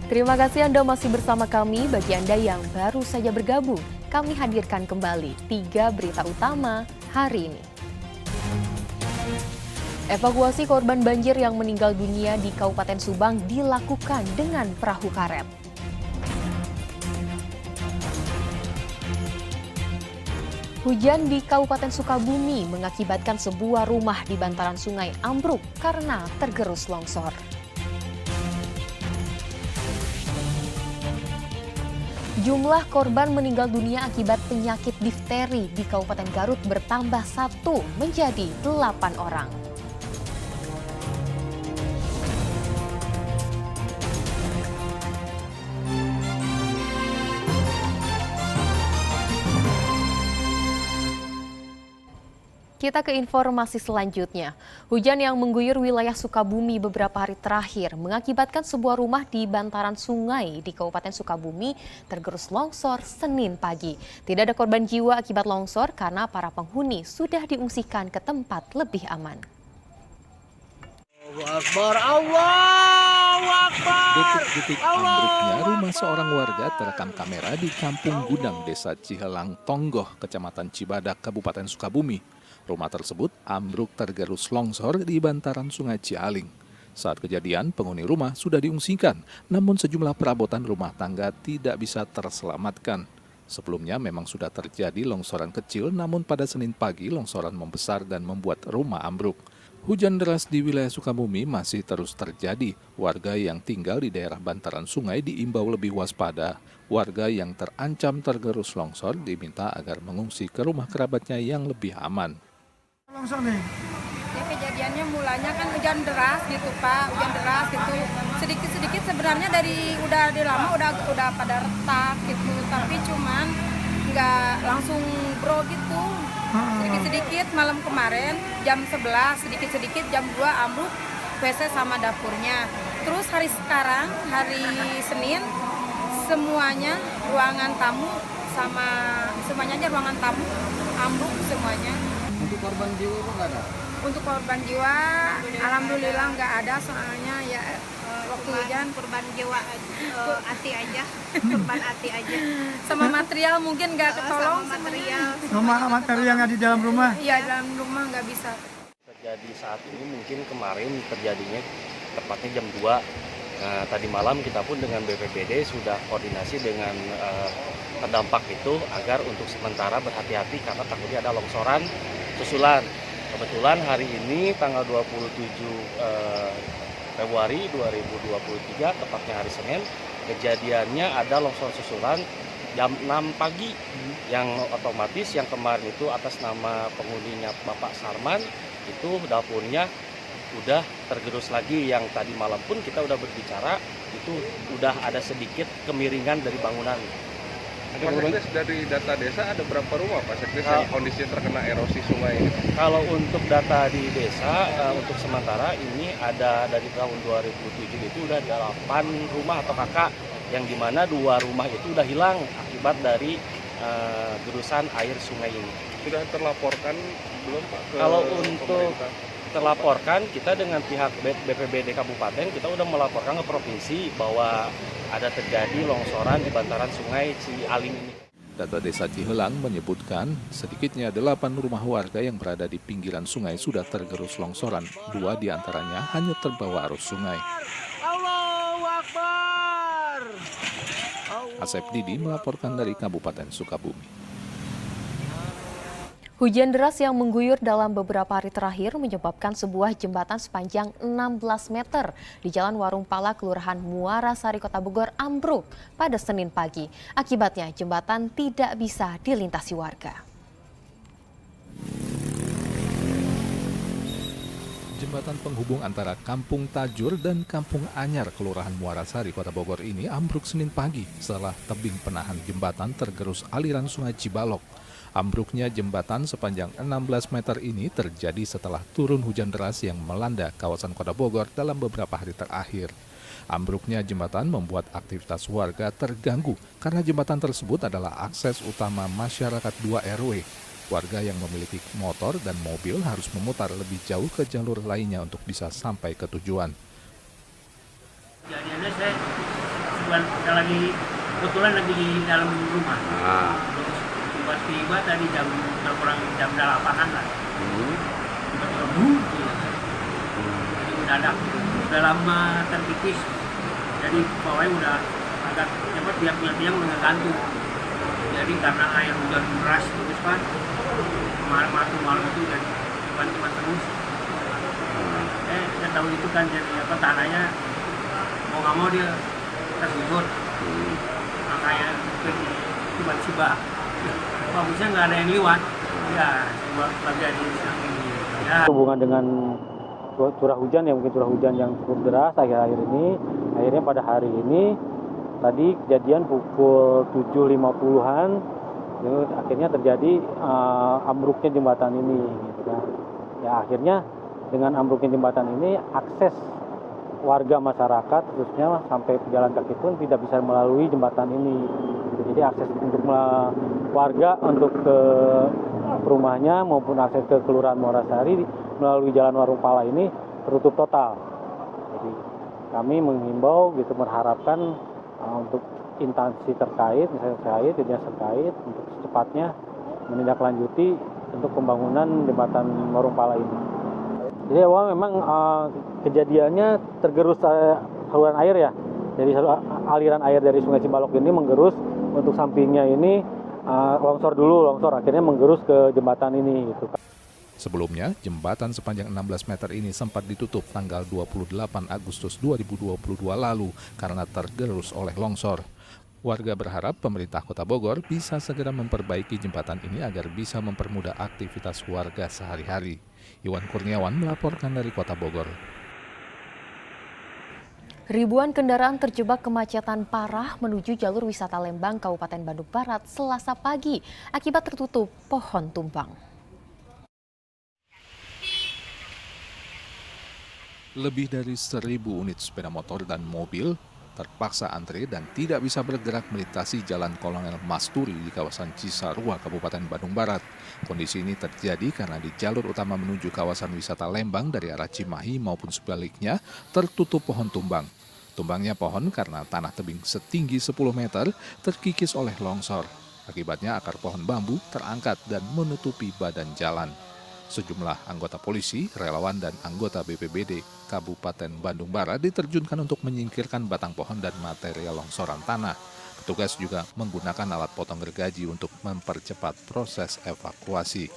Terima kasih Anda masih bersama kami. Bagi Anda yang baru saja bergabung, kami hadirkan kembali 3 berita utama hari ini. Evakuasi korban banjir yang meninggal dunia di Kabupaten Subang dilakukan dengan perahu karet. Hujan di Kabupaten Sukabumi mengakibatkan sebuah rumah di bantaran sungai ambruk karena tergerus longsor. Jumlah korban meninggal dunia akibat penyakit difteri di Kabupaten Garut bertambah 1 menjadi 8 orang. Kita ke informasi selanjutnya. Hujan yang mengguyur wilayah Sukabumi beberapa hari terakhir mengakibatkan sebuah rumah di bantaran sungai di Kabupaten Sukabumi tergerus longsor Senin pagi. Tidak ada korban jiwa akibat longsor karena para penghuni sudah diungsikan ke tempat lebih aman. Detik-detik ambruknya rumah seorang warga terekam kamera di Kampung Gudang, Desa Cihelang Tonggoh, Kecamatan Cibadak, Kabupaten Sukabumi. Rumah tersebut ambruk tergerus longsor di bantaran Sungai Cialing. Saat kejadian, penghuni rumah sudah diungsikan, namun sejumlah perabotan rumah tangga tidak bisa terselamatkan. Sebelumnya memang sudah terjadi longsoran kecil, namun pada Senin pagi longsoran membesar dan membuat rumah ambruk. Hujan deras di wilayah Sukabumi masih terus terjadi. Warga yang tinggal di daerah bantaran sungai diimbau lebih waspada. Warga yang terancam tergerus longsor diminta agar mengungsi ke rumah kerabatnya yang lebih aman. Longsor nih. Ya, kejadiannya mulanya kan hujan deras gitu Pak, hujan deras gitu. Sedikit-sedikit sebenarnya udah lama udah pada retak gitu, tapi cuman nggak langsung bro gitu. Sedikit-sedikit malam kemarin jam 11, sedikit-sedikit jam 2 ambruk WC sama dapurnya. Terus hari sekarang, hari Senin, semuanya ruangan tamu sama semuanya aja ruangan tamu ambruk semuanya. Untuk korban jiwa nggak ada? Untuk korban jiwa, alhamdulillah nggak ada, soalnya ya waktu hujan korban jiwa hati aja, korban hati aja. sama material mungkin nggak ketolong. Sama material. Material yang ada di dalam rumah? Iya, dalam rumah nggak bisa. Terjadi saat ini mungkin kemarin terjadinya tepatnya jam 2. Nah, tadi malam kita pun dengan BPBD sudah koordinasi dengan terdampak itu agar untuk sementara berhati-hati karena takutnya ada longsoran susulan. Kebetulan hari ini tanggal 27 Februari 2023, tepatnya hari Senin, kejadiannya ada longsor susulan jam 6 pagi yang otomatis yang kemarin itu atas nama penghuninya Bapak Sarman itu dapurnya udah tergerus lagi. Yang tadi malam pun kita udah berbicara itu udah ada sedikit kemiringan dari bangunan. Pak Sekdes, dari data desa ada berapa rumah Pak Sekdes yang kondisinya terkena erosi sungai ini? Kalau untuk data di desa untuk sementara ini ada dari tahun 2007 itu udah 8 rumah atau kakak yang dimana 2 rumah itu udah hilang akibat dari gerusan air sungai ini. Sudah terlaporkan belum Pak? Kalau untuk terlaporkan, kita dengan pihak BPBD Kabupaten kita udah melaporkan ke provinsi bahwa ada terjadi longsoran di bantaran sungai Cialing ini. Data Desa Cihelang menyebutkan sedikitnya 8 rumah warga yang berada di pinggiran sungai sudah tergerus longsoran. 2 diantaranya hanya terbawa arus sungai. Allahu Akbar. Asep Didi melaporkan dari Kabupaten Sukabumi. Hujan deras yang mengguyur dalam beberapa hari terakhir menyebabkan sebuah jembatan sepanjang 16 meter di Jalan Warung Pala, Kelurahan Muara Sari, Kota Bogor ambruk pada Senin pagi. Akibatnya jembatan tidak bisa dilintasi warga. Jembatan penghubung antara Kampung Tajur dan Kampung Anyar, Kelurahan Muara Sari, Kota Bogor ini ambruk Senin pagi setelah tebing penahan jembatan tergerus aliran Sungai Cibalok. Ambruknya jembatan sepanjang 16 meter ini terjadi setelah turun hujan deras yang melanda kawasan Kota Bogor dalam beberapa hari terakhir. Ambruknya jembatan membuat aktivitas warga terganggu karena jembatan tersebut adalah akses utama masyarakat 2 RW. Warga yang memiliki motor dan mobil harus memutar lebih jauh ke jalur lainnya untuk bisa sampai ke tujuan. Kejadiannya saya kebetulan lagi di dalam rumah. Terus tiba-tiba tadi kurang jam 8-an lah. Tiba-tiba jadi mendadak gitu. Udah lama terkikis. Jadi bawahnya udah agak cepat tiang udah ngegantung. Jadi karena air hujan deras terus kan, malam itu dan bantuan terus. Kita tahu itu kan jadi tanahnya mau nggak mau dia tersebut. Makanya tiba-tiba bagusnya nggak ada yang lewat. Ya, buat bagian ini. Ya. Hubungan dengan curah hujan yang mungkin curah hujan yang cukup deras akhir-akhir ini, akhirnya pada hari ini tadi kejadian pukul 7.50-an akhirnya terjadi ambruknya jembatan ini gitu kan. Ya akhirnya dengan ambruknya jembatan ini akses warga masyarakat khususnya sampai pejalan kaki pun tidak bisa melalui jembatan ini. Jadi akses untuk warga untuk ke rumahnya maupun akses ke Kelurahan Muarasari melalui Jalan Warung Pala ini tertutup total. Jadi kami menghimbau gitu mengharapkan untuk instansi terkait, misalnya dinas terkait untuk secepatnya menindaklanjuti untuk pembangunan jembatan Warung Pala ini. Jadi awal memang kejadiannya tergerus saluran air ya. Jadi aliran air dari Sungai Cibalok ini menggerus untuk sampingnya ini longsor akhirnya menggerus ke jembatan ini gitu. Sebelumnya, jembatan sepanjang 16 meter ini sempat ditutup tanggal 28 Agustus 2022 lalu karena tergerus oleh longsor. Warga berharap pemerintah Kota Bogor bisa segera memperbaiki jembatan ini agar bisa mempermudah aktivitas warga sehari-hari. Iwan Kurniawan melaporkan dari Kota Bogor. Ribuan kendaraan terjebak kemacetan parah menuju jalur wisata Lembang, Kabupaten Bandung Barat, Selasa pagi akibat tertutup pohon tumbang. Lebih dari 1.000 unit sepeda motor dan mobil terpaksa antre dan tidak bisa bergerak melintasi Jalan Kolonel Masturi di kawasan Cisarua, Kabupaten Bandung Barat. Kondisi ini terjadi karena di jalur utama menuju kawasan wisata Lembang dari arah Cimahi maupun sebaliknya tertutup pohon tumbang. Tumbangnya pohon karena tanah tebing setinggi 10 meter terkikis oleh longsor. Akibatnya akar pohon bambu terangkat dan menutupi badan jalan. Sejumlah anggota polisi, relawan, dan anggota BPBD Kabupaten Bandung Barat diterjunkan untuk menyingkirkan batang pohon dan material longsoran tanah. Petugas juga menggunakan alat potong gergaji untuk mempercepat proses evakuasi.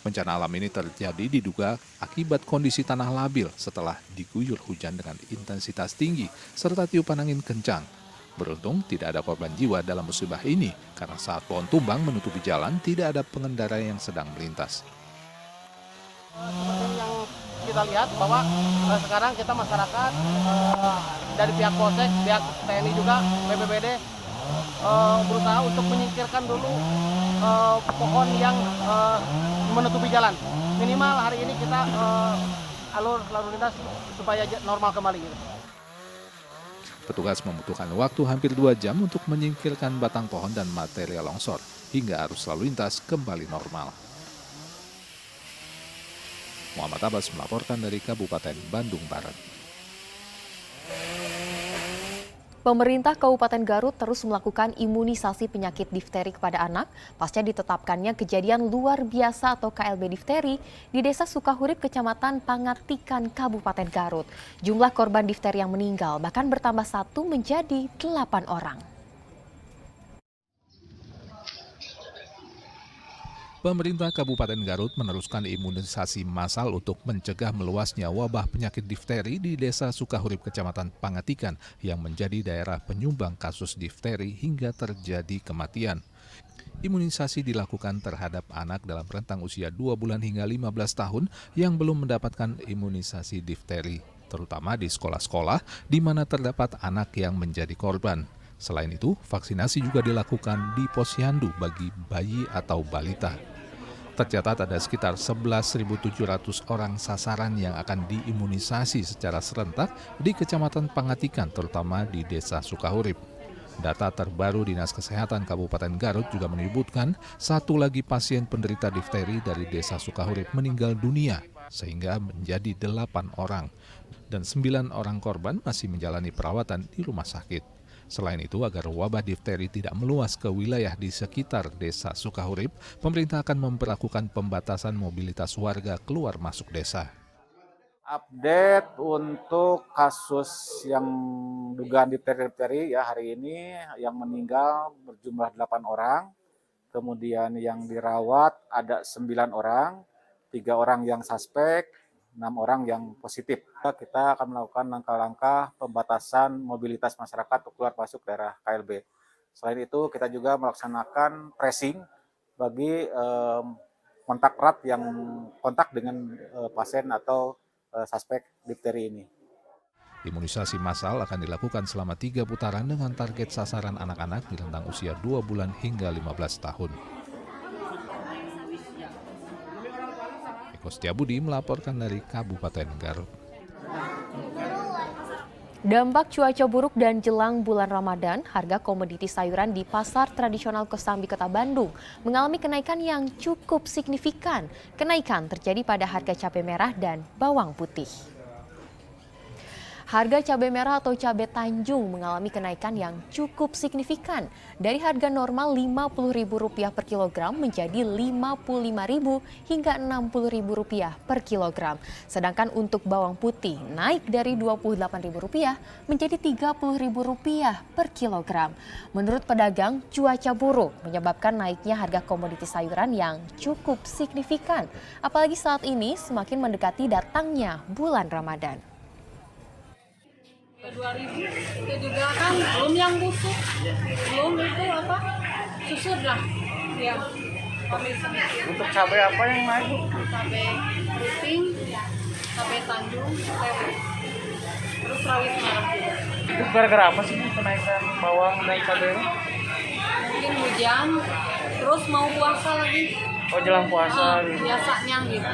Bencana alam ini terjadi diduga akibat kondisi tanah labil setelah diguyur hujan dengan intensitas tinggi serta tiupan angin kencang. Beruntung tidak ada korban jiwa dalam musibah ini karena saat pohon tumbang menutupi jalan tidak ada pengendara yang sedang melintas. Seperti yang kita lihat bahwa sekarang kita masyarakat dari pihak Polsek, pihak TNI juga, BPBD berusaha untuk menyingkirkan dulu pohon yang menutupi jalan. Minimal hari ini kita alur lalu lintas supaya normal kembali. Petugas membutuhkan waktu hampir 2 jam untuk menyingkirkan batang pohon dan material longsor hingga arus lalu lintas kembali normal. Muhammad Abbas melaporkan dari Kabupaten Bandung Barat. Pemerintah Kabupaten Garut terus melakukan imunisasi penyakit difteri kepada anak pasca ditetapkannya kejadian luar biasa atau KLB difteri di Desa Sukahurip, Kecamatan Pangatikan, Kabupaten Garut. Jumlah korban difteri yang meninggal bahkan bertambah 1 menjadi 8 orang. Pemerintah Kabupaten Garut meneruskan imunisasi massal untuk mencegah meluasnya wabah penyakit difteri di Desa Sukahurip, Kecamatan Pangatikan yang menjadi daerah penyumbang kasus difteri hingga terjadi kematian. Imunisasi dilakukan terhadap anak dalam rentang usia 2 bulan hingga 15 tahun yang belum mendapatkan imunisasi difteri, terutama di sekolah-sekolah di mana terdapat anak yang menjadi korban. Selain itu, vaksinasi juga dilakukan di posyandu bagi bayi atau balita. Tercatat ada sekitar 11.700 orang sasaran yang akan diimunisasi secara serentak di Kecamatan Pangatikan, terutama di Desa Sukahurip. Data terbaru Dinas Kesehatan Kabupaten Garut juga menyebutkan 1 lagi pasien penderita difteri dari Desa Sukahurip meninggal dunia, sehingga menjadi 8 orang. Dan 9 orang korban masih menjalani perawatan di rumah sakit. Selain itu, agar wabah difteri tidak meluas ke wilayah di sekitar Desa Sukahurip, pemerintah akan memperlakukan pembatasan mobilitas warga keluar masuk desa. Update untuk kasus yang dugaan difteri ya hari ini yang meninggal berjumlah 8 orang, kemudian yang dirawat ada 9 orang, 3 orang yang suspek, 6 orang yang positif. Kita akan melakukan langkah-langkah pembatasan mobilitas masyarakat untuk keluar masuk daerah KLB. Selain itu kita juga melaksanakan tracing bagi kontak erat yang kontak dengan pasien atau suspek difteri ini. Imunisasi massal akan dilakukan selama 3 putaran dengan target sasaran anak-anak di rentang usia 2 bulan hingga 15 tahun. Eko Setiabudi melaporkan dari Kabupaten Garut. Dampak cuaca buruk dan jelang bulan Ramadan, harga komoditi sayuran di pasar tradisional Kosambi, Kota Bandung mengalami kenaikan yang cukup signifikan. Kenaikan terjadi pada harga cabai merah dan bawang putih. Harga cabai merah atau cabai Tanjung mengalami kenaikan yang cukup signifikan dari harga normal Rp50.000 per kilogram menjadi Rp55.000 hingga Rp60.000 per kilogram. Sedangkan untuk bawang putih naik dari Rp28.000 menjadi Rp30.000 per kilogram. Menurut pedagang, cuaca buruk menyebabkan naiknya harga komoditi sayuran yang cukup signifikan. Apalagi saat ini semakin mendekati datangnya bulan Ramadan. 2.000 itu juga kan belum yang busuk, belum itu apa susur lah ya. Untuk cabai apa yang naik, Bu? Cabai keriting, cabai Tanjung, terus rawit merah. Itu gara-gara apa sih kenaikan bawang dan cabai? Mungkin hujan, terus mau puasa lagi. Oh, jelang puasa. Biasanya gitu.